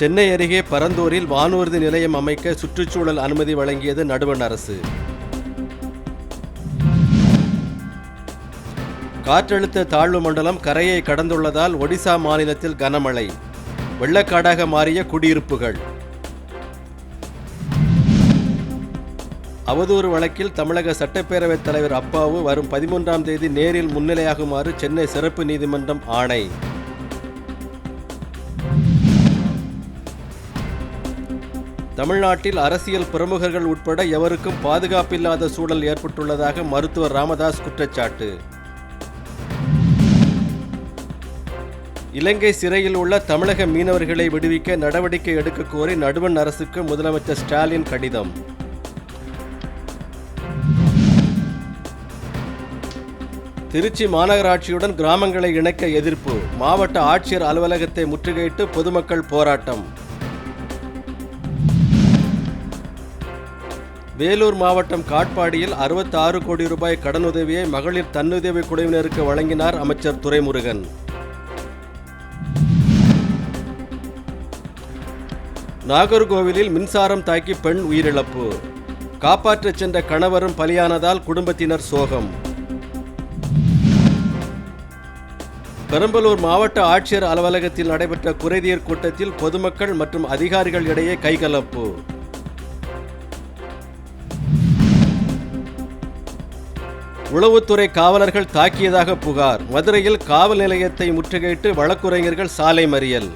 சென்னை அருகே பரந்தூரில் வானூர்தி நிலையம் அமைக்க சுற்றுச்சூழல் அனுமதி வழங்கியது நடுவண் அரசு. காற்றழுத்த தாழ்வு மண்டலம் கரையை கடந்துள்ளதால் ஒடிசா மாநிலத்தில் கனமழை, வெள்ளக்காடாக மாறிய குடியிருப்புகள். அவதூறு வழக்கில் தமிழக சட்டப்பேரவைத் தலைவர் அப்பாவு வரும் 13ஆம் தேதி நேரில் முன்னிலையாகுமாறு சென்னை சிறப்பு நீதிமன்றம் ஆணை. தமிழ்நாட்டில் அரசியல் பிரமுகர்கள் உட்பட எவருக்கும் பாதுகாப்பில்லாத சூழல் ஏற்பட்டுள்ளதாக மருத்துவர் ராமதாஸ் குற்றச்சாட்டு. இலங்கை சிறையில் உள்ள தமிழக மீனவர்களை விடுவிக்க நடவடிக்கை எடுக்க கோரி நடுவண் அரசுக்கு முதலமைச்சர் ஸ்டாலின் கடிதம். திருச்சி மாநகராட்சியுடன் கிராமங்களை இணைக்க எதிர்ப்பு, மாவட்ட ஆட்சியர் அலுவலகத்தை முற்றுகையிட்டு பொதுமக்கள் போராட்டம். வேலூர் மாவட்டம் காட்பாடியில் 66 கோடி ரூபாய் கடனுதவியை மகளிர் தன்னுதவி குழுவினருக்கு வழங்கினார் அமைச்சர் துரைமுருகன். நாகர்கோவிலில் மின்சாரம் தாக்கி பெண் உயிரிழப்பு, காப்பாற்றச் சென்ற கணவரும் பலியானதால் குடும்பத்தினர் சோகம். பெரம்பலூர் மாவட்ட ஆட்சியர் அலுவலகத்தில் நடைபெற்ற குறைதீர் கூட்டத்தில் பொதுமக்கள் மற்றும் அதிகாரிகள் இடையே கைகலப்பு. உளவுத்துறை காவலர்கள் தாக்கியதாக புகார், மதுரையில் காவல் நிலையத்தை முற்றுகையிட்டு வழக்குரைஞர்கள் சாலை மறியல்.